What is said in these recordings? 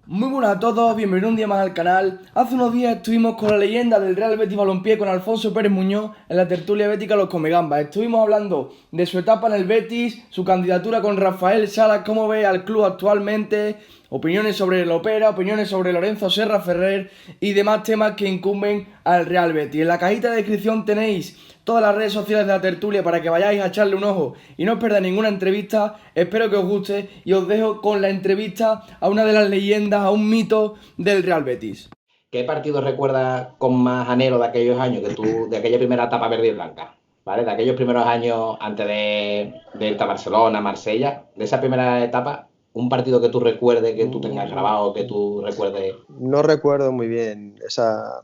Muy buenas a todos, bienvenidos un día más al canal. Hace unos días estuvimos con la leyenda del Real Betis Balompié, con Alfonso Pérez Muñoz, en la tertulia bética Los Comegambas. Estuvimos hablando de su etapa en el Betis, su candidatura con Rafael Salas, cómo ve al club actualmente, opiniones sobre el Opera, opiniones sobre Lorenzo Serra Ferrer y demás temas que incumben al Real Betis. En la cajita de descripción tenéis todas las redes sociales de la tertulia para que vayáis a echarle un ojo y no os perdáis ninguna entrevista. Espero que os guste y os dejo con la entrevista a una de las leyendas, a un mito del Real Betis. ¿Qué partido recuerdas con más anhelo de aquellos años, de aquella primera etapa verde y blanca? ¿Vale? De aquellos primeros años antes de irte a Barcelona, Marsella, de esa primera etapa, un partido que tú recuerdes, que tú tengas grabado, que tú recuerdes. No recuerdo muy bien esa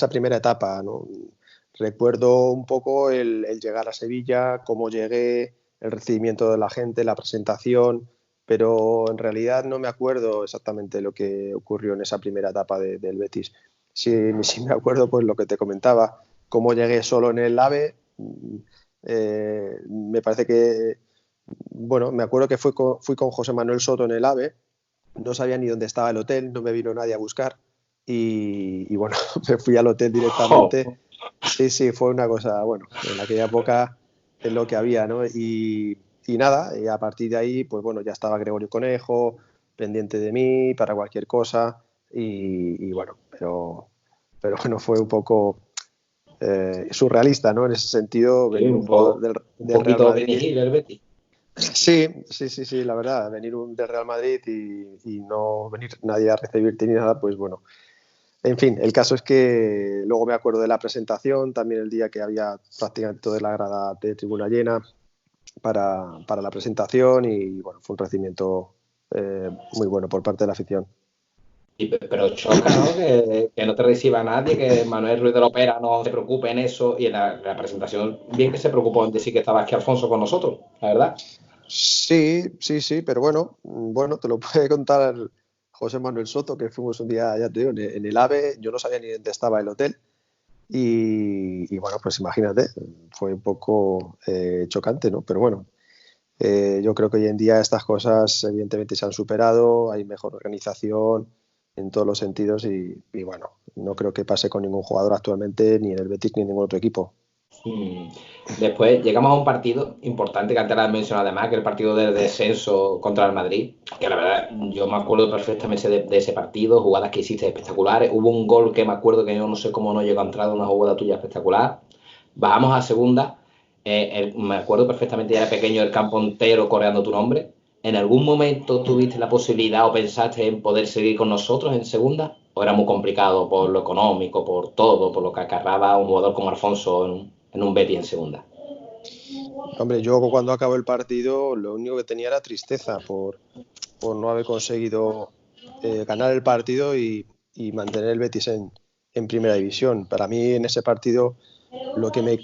primera etapa, ¿no? Recuerdo un poco el llegar a Sevilla, cómo llegué, el recibimiento de la gente, la presentación, pero en realidad no me acuerdo exactamente lo que ocurrió en esa primera etapa del Betis. Sí me acuerdo, pues lo que te comentaba, cómo llegué solo en el AVE. Me parece que, bueno, me acuerdo que fui con José Manuel Soto en el AVE. No sabía ni dónde estaba el hotel, no me vino nadie a buscar y bueno, me fui al hotel directamente. Sí, fue una cosa, bueno, en aquella época es lo que había, ¿no? Y nada, y a partir de ahí, pues bueno, ya estaba Gregorio Conejo pendiente de mí para cualquier cosa y bueno, pero bueno, fue un poco surrealista, ¿no? En ese sentido, venir un jugador Un del Real poquito Benny Madrid. Hill, el Betis. Sí, la verdad, venir del Real Madrid y no venir nadie a recibirte ni nada, pues bueno. En fin, el caso es que luego me acuerdo de la presentación, también el día que había prácticamente toda la grada de tribuna llena para la presentación y bueno, fue un recibimiento muy bueno por parte de la afición. Pero choca, ¿no? Que no te reciba nadie, que Manuel Ruiz de la Opera no se preocupe en eso y en la presentación, bien que se preocupó en decir que estaba aquí Alfonso con nosotros, la verdad. Sí, pero bueno, te lo puede contar José Manuel Soto, que fuimos un día, ya te digo, en el AVE, yo no sabía ni dónde estaba el hotel. Y bueno, pues imagínate, fue un poco chocante, ¿no? Pero bueno, yo creo que hoy en día estas cosas evidentemente se han superado, hay mejor organización en todos los sentidos y bueno, no creo que pase con ningún jugador actualmente, ni en el Betis ni en ningún otro equipo. Después llegamos a un partido importante que antes lo has mencionado además, que es el partido del descenso contra el Madrid, que la verdad yo me acuerdo perfectamente de ese partido, jugadas que hiciste espectaculares. Hubo un gol que me acuerdo que yo no sé cómo no llegó a entrar, una jugada tuya espectacular. Bajamos a segunda, me acuerdo perfectamente, ya era pequeño, el campo entero coreando tu nombre. ¿En algún momento tuviste la posibilidad o pensaste en poder seguir con nosotros en segunda? ¿O era muy complicado por lo económico, por todo, por lo que acarraba un jugador como Alfonso en un Betis en segunda? Hombre, yo cuando acabó el partido lo único que tenía era tristeza por no haber conseguido ganar el partido y mantener el Betis en primera división. Para mí en ese partido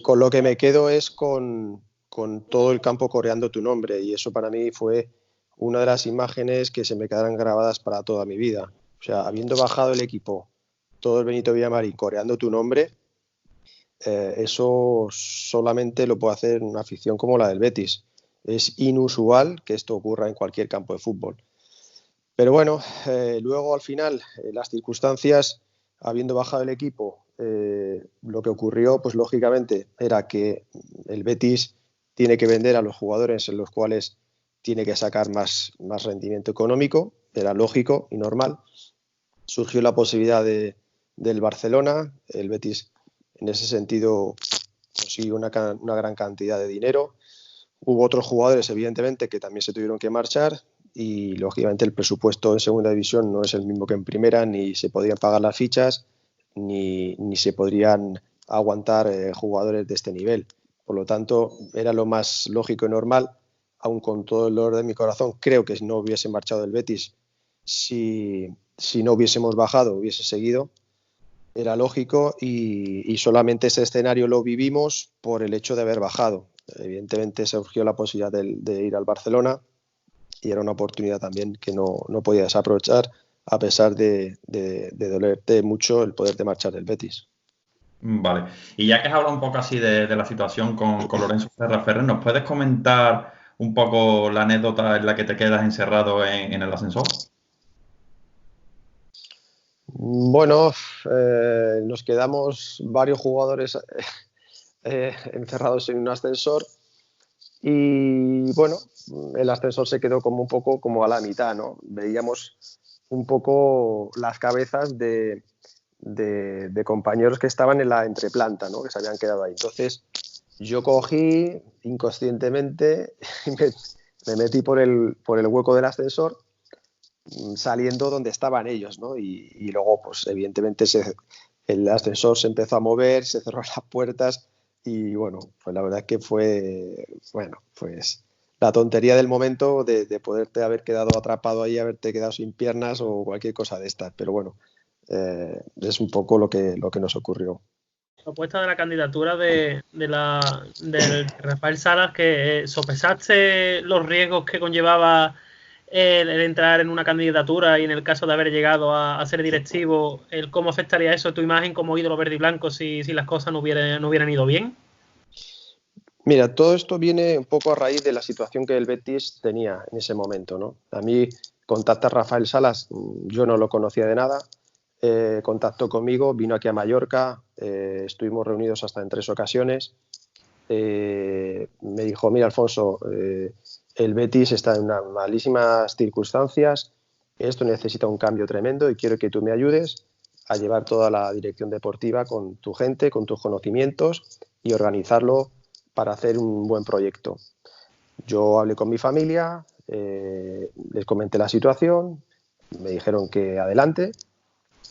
con lo que me quedo es con todo el campo coreando tu nombre y eso para mí fue una de las imágenes que se me quedarán grabadas para toda mi vida. O sea, habiendo bajado el equipo, todo el Benito Villamarín coreando tu nombre, eso solamente lo puede hacer una afición como la del Betis. Es inusual que esto ocurra en cualquier campo de fútbol. Pero bueno, luego al final, las circunstancias, habiendo bajado el equipo, lo que ocurrió, pues lógicamente, era que el Betis tiene que vender a los jugadores en los cuales tiene que sacar más rendimiento económico, era lógico y normal. Surgió la posibilidad del Barcelona, el Betis en ese sentido consiguió una gran cantidad de dinero. Hubo otros jugadores, evidentemente, que también se tuvieron que marchar y, lógicamente, el presupuesto en segunda división no es el mismo que en primera, ni se podrían pagar las fichas, ni se podrían aguantar jugadores de este nivel. Por lo tanto, era lo más lógico y normal, aun con todo el dolor de mi corazón. Creo que si no hubiese marchado del Betis, si no hubiésemos bajado, hubiese seguido. Era lógico y solamente ese escenario lo vivimos por el hecho de haber bajado. Evidentemente surgió la posibilidad de ir al Barcelona y era una oportunidad también que no podía desaprovechar a pesar de dolerte mucho el poderte marchar del Betis. Vale. Y ya que has hablado un poco así de la situación con Lorenzo Serra Ferrer, ¿nos puedes comentar un poco la anécdota en la que te quedas encerrado en el ascensor? Bueno, nos quedamos varios jugadores encerrados en un ascensor y bueno, el ascensor se quedó como un poco como a la mitad, ¿no? Veíamos un poco las cabezas de compañeros que estaban en la entreplanta, ¿no? Que se habían quedado ahí. Entonces yo cogí inconscientemente y me metí por el hueco del ascensor, saliendo donde estaban ellos, ¿no? Y luego, pues evidentemente el ascensor se empezó a mover, se cerró las puertas y bueno, pues la verdad es que fue, bueno, pues la tontería del momento de poderte haber quedado atrapado ahí, haberte quedado sin piernas o cualquier cosa de estas, pero bueno, es un poco lo que nos ocurrió. Propuesta de la candidatura del Rafael Salas, que sopesaste los riesgos que conllevaba el entrar en una candidatura y en el caso de haber llegado a ser directivo, ¿cómo afectaría eso a tu imagen como ídolo verde y blanco si las cosas no hubieran ido bien? Mira, todo esto viene un poco a raíz de la situación que el Betis tenía en ese momento, ¿no? A mí contacta Rafael Salas, yo no lo conocía de nada, contactó conmigo, vino aquí a Mallorca, estuvimos reunidos hasta en 3 ocasiones, me dijo, mira Alfonso, el Betis está en unas malísimas circunstancias, esto necesita un cambio tremendo y quiero que tú me ayudes a llevar toda la dirección deportiva con tu gente, con tus conocimientos y organizarlo para hacer un buen proyecto. Yo hablé con mi familia, les comenté la situación, me dijeron que adelante,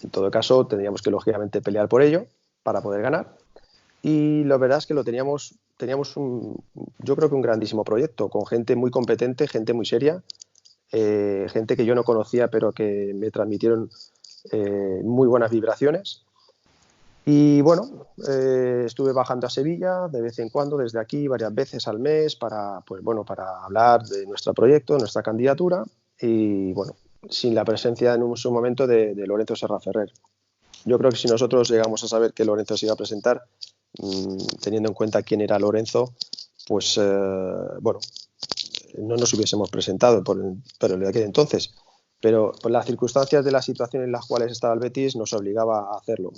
en todo caso tendríamos que lógicamente pelear por ello para poder ganar y la verdad es que teníamos yo creo que un grandísimo proyecto con gente muy competente, gente muy seria, gente que yo no conocía pero que me transmitieron muy buenas vibraciones. Y bueno, estuve bajando a Sevilla de vez en cuando, desde aquí, varias veces al mes, para hablar de nuestro proyecto, nuestra candidatura y bueno, sin la presencia en su momento de Lorenzo Serra Ferrer. Yo creo que si nosotros llegamos a saber que Lorenzo se iba a presentar, teniendo en cuenta quién era Lorenzo, pues bueno, no nos hubiésemos presentado pero de aquel entonces. Pero por las circunstancias de la situación en las cuales estaba el Betis nos obligaba a hacerlo.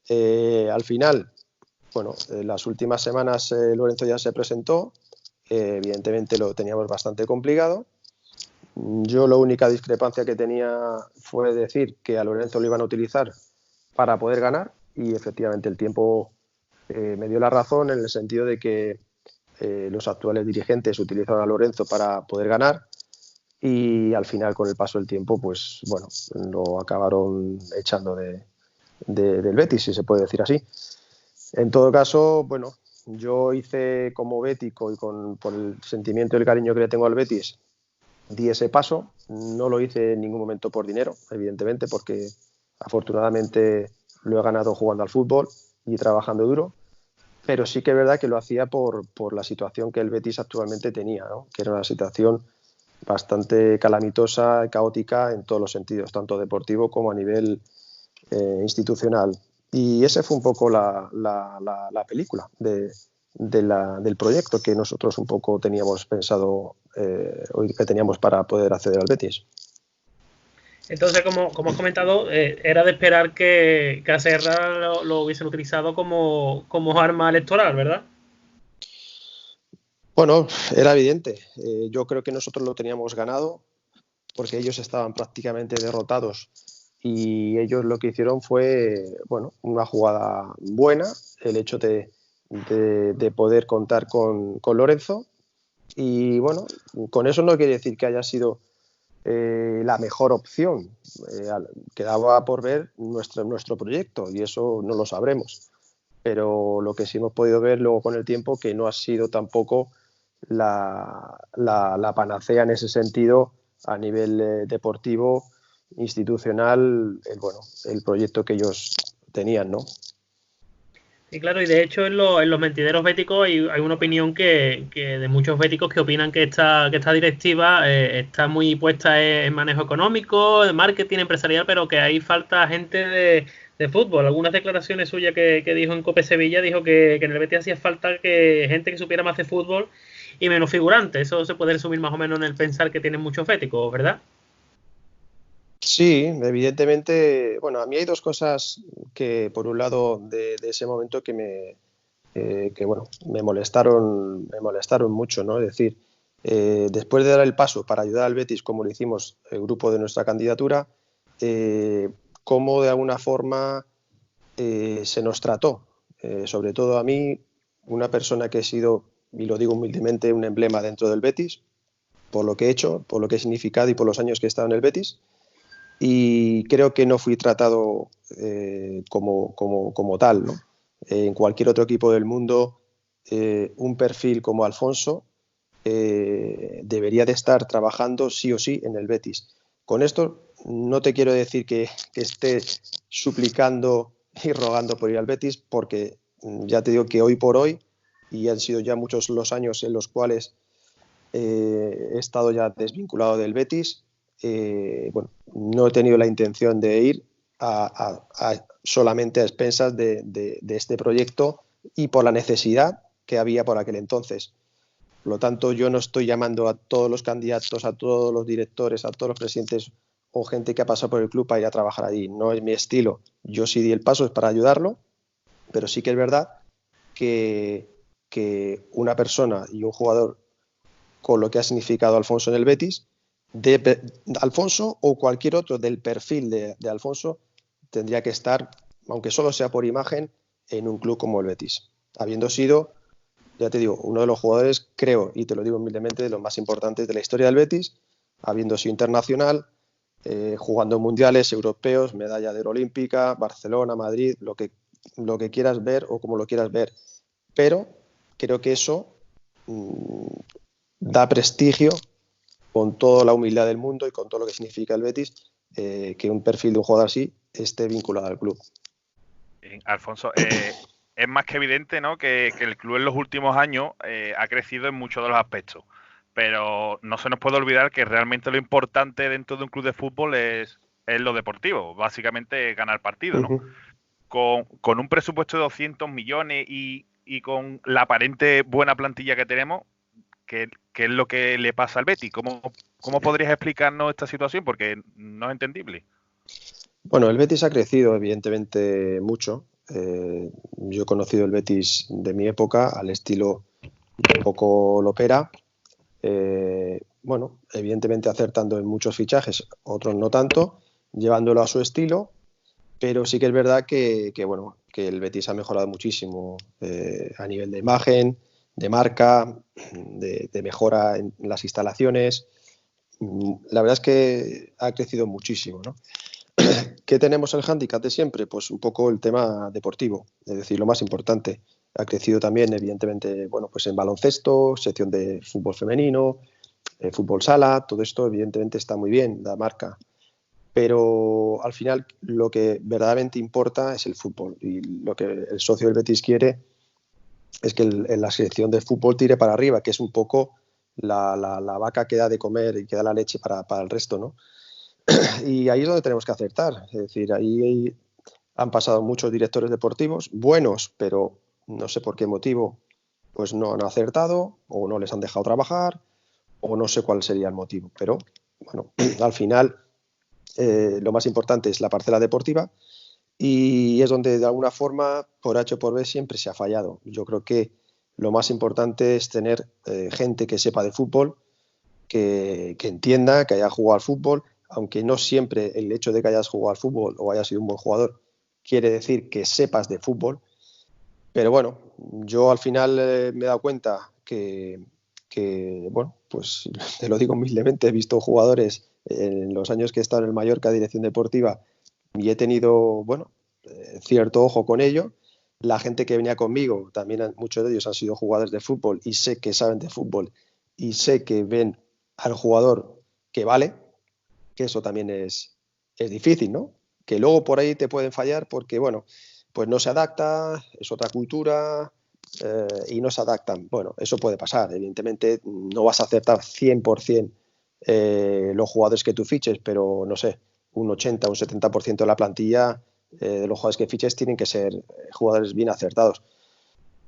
Al final, bueno, las últimas semanas Lorenzo ya se presentó, evidentemente lo teníamos bastante complicado. Yo la única discrepancia que tenía fue decir que a Lorenzo lo iban a utilizar para poder ganar y efectivamente el tiempo me dio la razón en el sentido de que los actuales dirigentes utilizaron a Lorenzo para poder ganar y al final con el paso del tiempo pues bueno, lo acabaron echando del Betis, si se puede decir así. En todo caso, bueno, yo hice como bético y por el sentimiento y el cariño que le tengo al Betis, di ese paso. No lo hice en ningún momento por dinero, evidentemente, porque afortunadamente lo he ganado jugando al fútbol y trabajando duro, pero sí que es verdad que lo hacía por la situación que el Betis actualmente tenía, ¿no? Que era una situación bastante calamitosa, caótica en todos los sentidos, tanto deportivo como a nivel institucional. Y ese fue un poco la película del proyecto que nosotros un poco teníamos pensado que teníamos para poder acceder al Betis. Entonces, como has comentado, era de esperar que a Serra lo hubiesen utilizado como arma electoral, ¿verdad? Bueno, era evidente. Yo creo que nosotros lo teníamos ganado porque ellos estaban prácticamente derrotados y ellos lo que hicieron fue, bueno, una jugada buena, el hecho de poder contar con Lorenzo y bueno, con eso no quiere decir que haya sido la mejor opción. Quedaba por ver nuestro proyecto y eso no lo sabremos, pero lo que sí hemos podido ver luego con el tiempo que no ha sido tampoco la panacea en ese sentido a nivel deportivo, institucional, el proyecto que ellos tenían, ¿no? Sí, claro, y de hecho en los mentideros béticos hay una opinión que de muchos béticos que opinan que esta directiva está muy puesta en manejo económico, en marketing empresarial, pero que ahí falta gente de fútbol. Algunas declaraciones suyas que dijo en Cope Sevilla, dijo que en el Betis hacía falta gente que supiera más de fútbol y menos figurante. Eso se puede resumir más o menos en el pensar que tienen muchos béticos, ¿verdad? Sí, evidentemente, bueno, a mí hay dos cosas que, por un lado, de ese momento bueno, me molestaron mucho, ¿no? Es decir, después de dar el paso para ayudar al Betis, como lo hicimos el grupo de nuestra candidatura, eh, cómo de alguna forma se nos trató, sobre todo a mí, una persona que he sido, y lo digo humildemente, un emblema dentro del Betis, por lo que he hecho, por lo que he significado y por los años que he estado en el Betis. Y creo que no fui tratado como tal, ¿no? En cualquier otro equipo del mundo, un perfil como Alfonso debería de estar trabajando sí o sí en el Betis. Con esto no te quiero decir que esté suplicando y rogando por ir al Betis, porque ya te digo que hoy por hoy, y han sido ya muchos los años en los cuales he estado ya desvinculado del Betis. Bueno, no he tenido la intención de ir solamente a expensas de este proyecto y por la necesidad que había por aquel entonces. Por lo tanto, yo no estoy llamando a todos los candidatos, a todos los directores, a todos los presidentes o gente que ha pasado por el club para ir a trabajar allí. No es mi estilo. Yo sí di el paso, es para ayudarlo, pero sí que es verdad que una persona y un jugador con lo que ha significado Alfonso en el Betis, Alfonso o cualquier otro del perfil de Alfonso tendría que estar, aunque solo sea por imagen, en un club como el Betis, habiendo sido, ya te digo, uno de los jugadores, creo, y te lo digo humildemente, de los más importantes de la historia del Betis, habiendo sido internacional, jugando mundiales, europeos, medalla de oro olímpica, Barcelona, Madrid, lo que quieras ver o como lo quieras ver. Pero creo que eso da prestigio, con toda la humildad del mundo y con todo lo que significa el Betis, que un perfil de un jugador así esté vinculado al club. Alfonso, es más que evidente, ¿no?, que el club en los últimos años ha crecido en muchos de los aspectos, pero no se nos puede olvidar que realmente lo importante dentro de un club de fútbol es lo deportivo, básicamente ganar partidos, ¿no? Con un presupuesto de 200 millones y con la aparente buena plantilla que tenemos, ¿qué es lo que le pasa al Betis? ¿Cómo podrías explicarnos esta situación? Porque no es entendible. Bueno, el Betis ha crecido evidentemente mucho. Yo he conocido el Betis de mi época al estilo de Coco Lopera. Bueno, evidentemente acertando en muchos fichajes, otros no tanto, llevándolo a su estilo, pero sí que es verdad bueno, que el Betis ha mejorado muchísimo a nivel de imagen, de marca, de mejora en las instalaciones. La verdad es que ha crecido muchísimo, ¿no? ¿Qué tenemos el hándicap de siempre? Pues un poco el tema deportivo, es decir, lo más importante. Ha crecido también, evidentemente, bueno, pues en baloncesto, sección de fútbol femenino, fútbol sala, todo esto evidentemente está muy bien, da marca. Pero al final lo que verdaderamente importa es el fútbol, y lo que el socio del Betis quiere es que la selección de fútbol tire para arriba, que es un poco la vaca que da de comer y que da la leche para el resto, ¿no? Y ahí es donde tenemos que acertar. Es decir, ahí han pasado muchos directores deportivos buenos, pero no sé por qué motivo pues no han acertado o no les han dejado trabajar o no sé cuál sería el motivo. Pero bueno, al final lo más importante es la parcela deportiva y es donde de alguna forma, por H o por B, siempre se ha fallado. Yo creo que lo más importante es tener gente que sepa de fútbol, que entienda, que haya jugado al fútbol, aunque no siempre el hecho de que hayas jugado al fútbol o hayas sido un buen jugador quiere decir que sepas de fútbol. Pero bueno, yo al final me he dado cuenta bueno, pues te lo digo humildemente, he visto jugadores en los años que he estado en el Mallorca Dirección Deportiva y he tenido, bueno, cierto ojo con ello. La gente que venía conmigo, también muchos de ellos han sido jugadores de fútbol y sé que saben de fútbol y sé que ven al jugador que vale, que eso también es difícil, ¿no? Que luego por ahí te pueden fallar porque, bueno, pues no se adapta, es otra cultura y no se adaptan. Bueno, eso puede pasar, evidentemente no vas a acertar 100% los jugadores que tú fiches, pero no sé, un 80, un 70% de la plantilla de los jugadores que fiches tienen que ser jugadores bien acertados.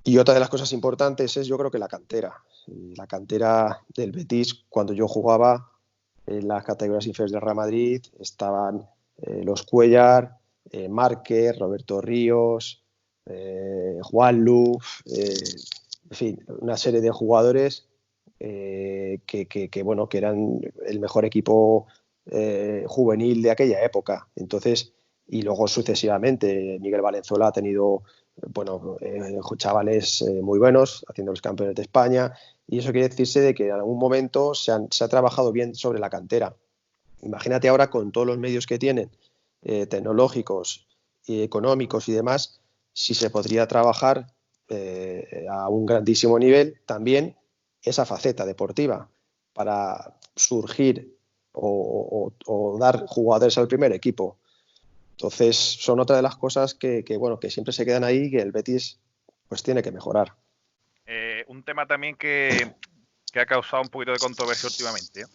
Y otra de las cosas importantes es, yo creo, que la cantera. La cantera del Betis, cuando yo jugaba, en las categorías inferiores del Real Madrid estaban los Cuéllar, Márquez, Roberto Ríos, Juanlu, en fin, una serie de jugadores bueno, que eran el mejor equipo juvenil de aquella época. Entonces, y luego sucesivamente Miguel Valenzuela ha tenido bueno, chavales muy buenos, haciendo los campeones de España, y eso quiere decirse de que en algún momento se ha trabajado bien sobre la cantera. Imagínate ahora con todos los medios que tienen, tecnológicos, económicos y demás, si se podría trabajar a un grandísimo nivel también esa faceta deportiva para surgir o dar jugadores al primer equipo. Entonces son otra de las cosas bueno, que siempre se quedan ahí y que el Betis pues tiene que mejorar. Un tema también que ha causado un poquito de controversia últimamente, ¿eh?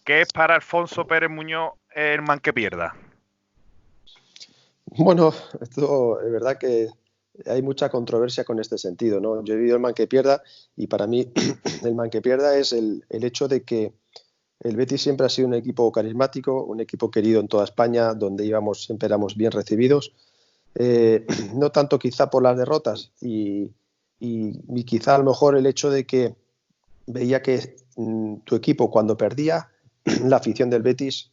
¿Qué es para Alfonso Pérez Muñoz el man que pierda? Bueno, esto es verdad que hay mucha controversia con este sentido, ¿no? Yo he vivido el man que pierda y para mí el man que pierda es el hecho de que el Betis siempre ha sido un equipo carismático, un equipo querido en toda España, donde siempre éramos bien recibidos. No tanto quizá por las derrotas y quizá a lo mejor el hecho de que veía que tu equipo cuando perdía, la afición del Betis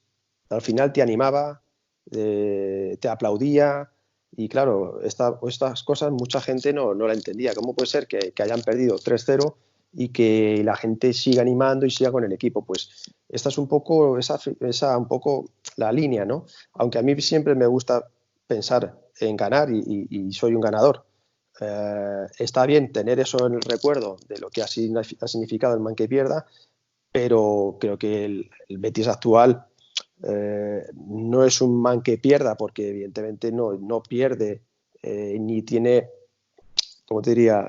al final te animaba, te aplaudía y claro, estas cosas mucha gente no la entendía. ¿Cómo puede ser que hayan perdido 3-0 y que la gente siga animando y siga con el equipo? Pues esta es un poco un poco la línea, ¿no? Aunque a mí siempre me gusta pensar en ganar y soy un ganador. Está bien tener eso en el recuerdo de lo que ha significado el man que pierda, pero creo que el Betis actual no es un man que pierda, porque evidentemente no pierde ni tiene, como te diría,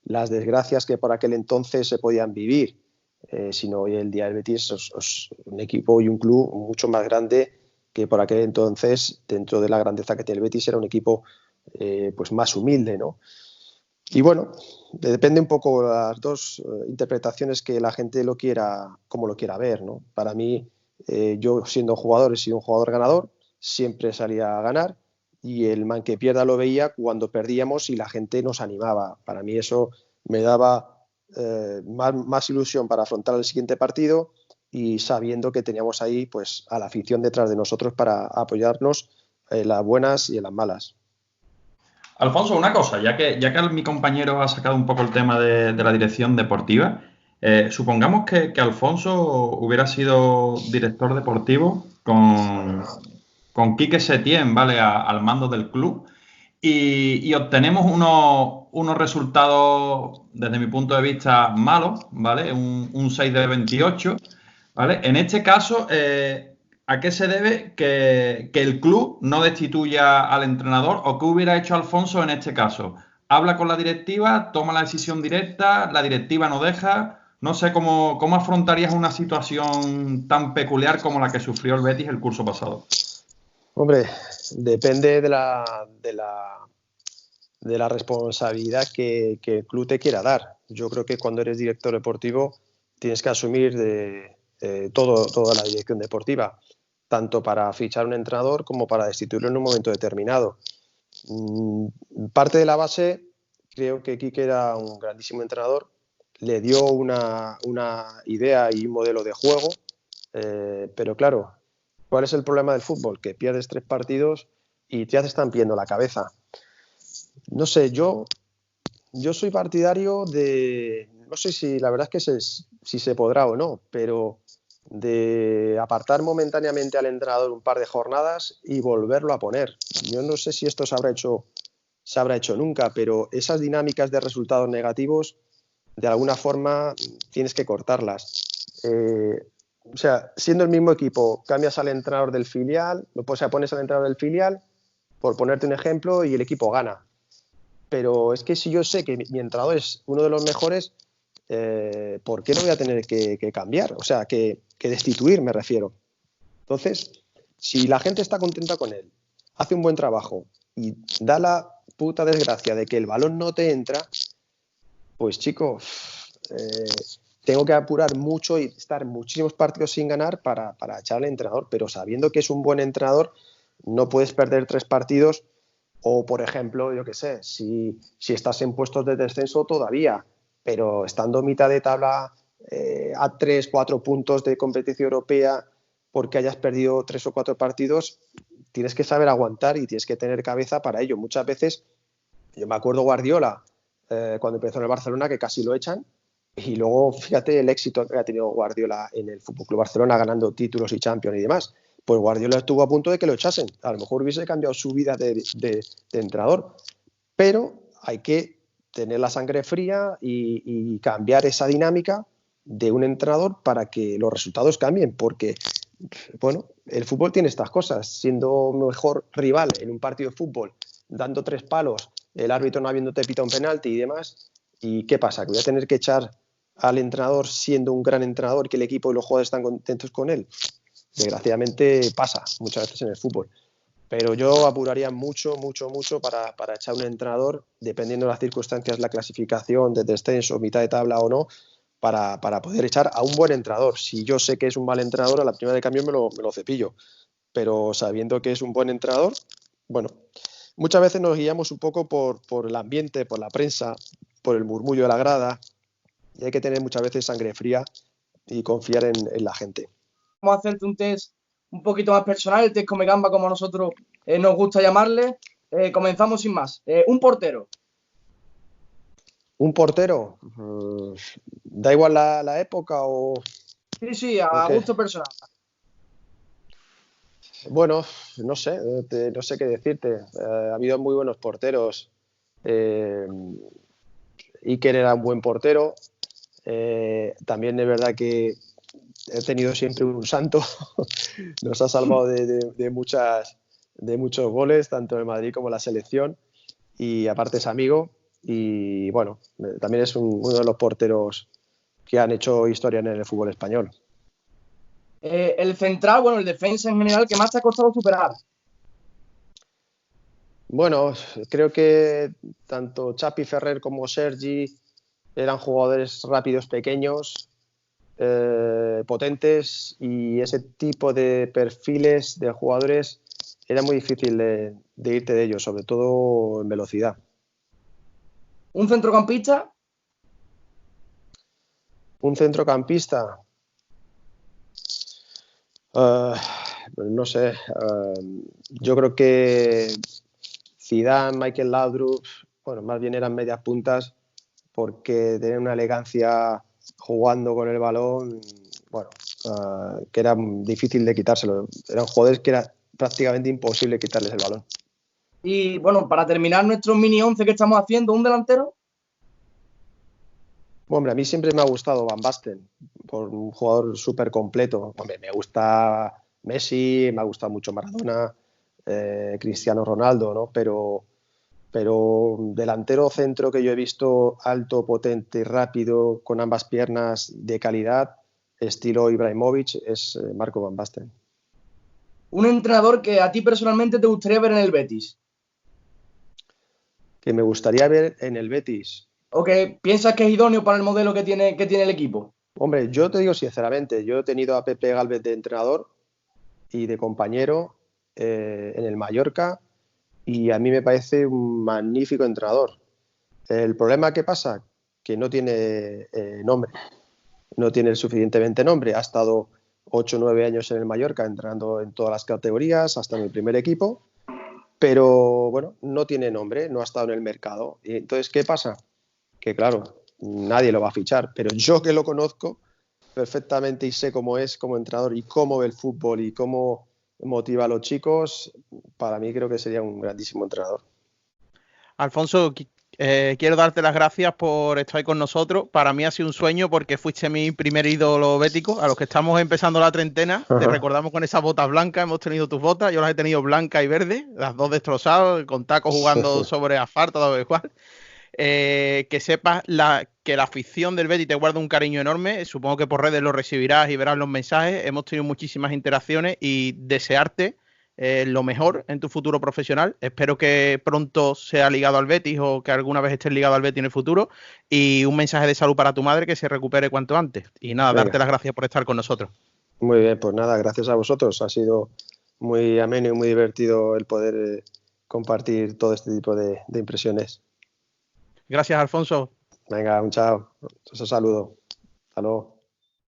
las desgracias que por aquel entonces se podían vivir, sino hoy el día el Betis es un equipo y un club mucho más grande que por aquel entonces. Dentro de la grandeza que tiene el Betis era un equipo pues más humilde, ¿no? Y bueno, depende un poco de las dos interpretaciones que la gente como lo quiera ver, ¿no? Para mí, yo siendo jugador he sido un jugador ganador, siempre salía a ganar y el man que pierda lo veía cuando perdíamos y la gente nos animaba. Para mí eso me daba más ilusión para afrontar el siguiente partido y sabiendo que teníamos ahí pues a la afición detrás de nosotros para apoyarnos en las buenas y en las malas. Alfonso, una cosa, ya que mi compañero ha sacado un poco el tema de la dirección deportiva, supongamos que Alfonso hubiera sido director deportivo con Quique Setién, ¿vale? Al mando del club y obtenemos unos resultados, desde mi punto de vista, malos, ¿vale? Un 6 de 28, ¿vale? En este caso, ¿a qué se debe que el club no destituya al entrenador o qué hubiera hecho Alfonso en este caso? ¿Habla con la directiva, toma la decisión directa, la directiva no deja? No sé cómo afrontarías una situación tan peculiar como la que sufrió el Betis el curso pasado. Hombre, depende de la responsabilidad que el club te quiera dar. Yo creo que cuando eres director deportivo tienes que asumir toda la dirección deportiva, tanto para fichar un entrenador como para destituirlo en un momento determinado. Parte de la base, creo que Quique era un grandísimo entrenador, le dio una idea y un modelo de juego, pero claro, ¿cuál es el problema del fútbol? Que pierdes 3 partidos y ya te están pidiendo la cabeza. No sé, yo soy partidario no sé si la verdad es que si se podrá o no, pero de apartar momentáneamente al entrenador un par de jornadas y volverlo a poner. Yo no sé si esto se habrá hecho nunca, pero esas dinámicas de resultados negativos, de alguna forma, tienes que cortarlas. O sea, siendo el mismo equipo, cambias al entrenador del filial, o sea, pones al entrenador del filial, por ponerte un ejemplo, y el equipo gana. Pero es que si yo sé que mi entrenador es uno de los mejores, ¿por qué no voy a tener que cambiar? O sea, que destituir, me refiero. Entonces, si la gente está contenta con él, hace un buen trabajo y da la puta desgracia de que el balón no te entra, pues chico, tengo que apurar mucho y estar muchísimos partidos sin ganar para echar al entrenador, pero sabiendo que es un buen entrenador, no puedes perder 3 partidos. O, por ejemplo, yo qué sé, si estás en puestos de descenso todavía, pero estando mitad de tabla a 3, 4 puntos de competición europea porque hayas perdido 3 o 4 partidos, tienes que saber aguantar y tienes que tener cabeza para ello. Muchas veces, yo me acuerdo Guardiola, cuando empezó en el Barcelona, que casi lo echan, y luego fíjate el éxito que ha tenido Guardiola en el FC Barcelona, ganando títulos y Champions y demás. Pues Guardiola estuvo a punto de que lo echasen. A lo mejor hubiese cambiado su vida de entrenador, pero hay que tener la sangre fría y cambiar esa dinámica de un entrenador para que los resultados cambien, porque bueno, el fútbol tiene estas cosas. Siendo mejor rival en un partido de fútbol, dando 3 palos, el árbitro no habiéndote pitado un penalti y demás, ¿y qué pasa? ¿Que voy a tener que echar al entrenador siendo un gran entrenador y que el equipo y los jugadores están contentos con él? Desgraciadamente pasa muchas veces en el fútbol. Pero yo apuraría mucho para echar un entrenador, dependiendo de las circunstancias, la clasificación de descenso, mitad de tabla o no, para poder echar a un buen entrenador. Si yo sé que es un mal entrenador, a la primera de cambio me lo cepillo. Pero sabiendo que es un buen entrenador, bueno, muchas veces nos guiamos un poco por el ambiente, por la prensa, por el murmullo de la grada, y hay que tener muchas veces sangre fría y confiar en la gente. Vamos a hacerte un test un poquito más personal, el test Come Gamba, como a nosotros nos gusta llamarle. Comenzamos sin más. Un portero. ¿Un portero? ¿Da igual la época o...? Sí, a gusto personal. Bueno, no sé qué decirte. Ha habido muy buenos porteros. Iker era un buen portero. También es verdad que he tenido siempre un santo. Nos ha salvado de muchos goles, tanto en Madrid como en la selección. Y aparte es amigo. Y bueno, también es uno de los porteros que han hecho historia en el fútbol español. El central, bueno, el defensa en general, ¿qué más te ha costado superar? Bueno, creo que tanto Xavi Ferrer como Sergi eran jugadores rápidos, pequeños, potentes, y ese tipo de perfiles de jugadores era muy difícil de irte de ellos, sobre todo en velocidad. ¿Un centrocampista? Un centrocampista. No sé. Yo creo que Zidane, Michael Laudrup, bueno, más bien eran medias puntas, porque tenían una elegancia jugando con el balón, bueno, que era difícil de quitárselo. Eran jugadores que era prácticamente imposible quitarles el balón. Y bueno, para terminar nuestro mini 11 que estamos haciendo, ¿un delantero? Hombre, a mí siempre me ha gustado Van Basten, por un jugador súper completo. Hombre, me gusta Messi, me ha gustado mucho Maradona, Cristiano Ronaldo, ¿no? Pero delantero centro que yo he visto alto, potente, rápido, con ambas piernas, de calidad, estilo Ibrahimovic, es Marco Van Basten. Un entrenador que a ti personalmente te gustaría ver en el Betis. Que me gustaría ver en el Betis. ¿O que piensas que es idóneo para el modelo que tiene el equipo? Hombre, yo te digo sinceramente, yo he tenido a Pepe Gálvez de entrenador y de compañero en el Mallorca, y a mí me parece un magnífico entrenador. El problema que pasa, que no tiene nombre, no tiene suficientemente nombre. Ha estado 8 o 9 años en el Mallorca entrenando en todas las categorías, hasta en el primer equipo, pero bueno, no tiene nombre, no ha estado en el mercado. Y entonces, ¿qué pasa? Que claro, nadie lo va a fichar, pero yo que lo conozco perfectamente y sé cómo es como entrenador y cómo ve el fútbol y cómo motiva a los chicos, para mí creo que sería un grandísimo entrenador. Alfonso, quiero darte las gracias por estar con nosotros. Para mí ha sido un sueño porque fuiste mi primer ídolo bético. A los que estamos empezando la treintena, te recordamos con esas botas blancas. Hemos tenido tus botas, yo las he tenido blanca y verde, las dos destrozadas, con tacos jugando sobre asfalto, todo igual. Que sepas que la afición del Betis te guarda un cariño enorme. Supongo que por redes lo recibirás y verás los mensajes. Hemos tenido muchísimas interacciones y desearte lo mejor en tu futuro profesional. Espero que pronto sea ligado al Betis o que alguna vez estés ligado al Betis en el futuro. Y un mensaje de salud para tu madre, que se recupere cuanto antes. Y nada, Venga. darte las gracias por estar con nosotros. Muy bien, pues nada, gracias a vosotros. Ha sido muy ameno y muy divertido el poder compartir todo este tipo de impresiones. Gracias, Alfonso. Venga, un chao. Un saludo. Hasta luego.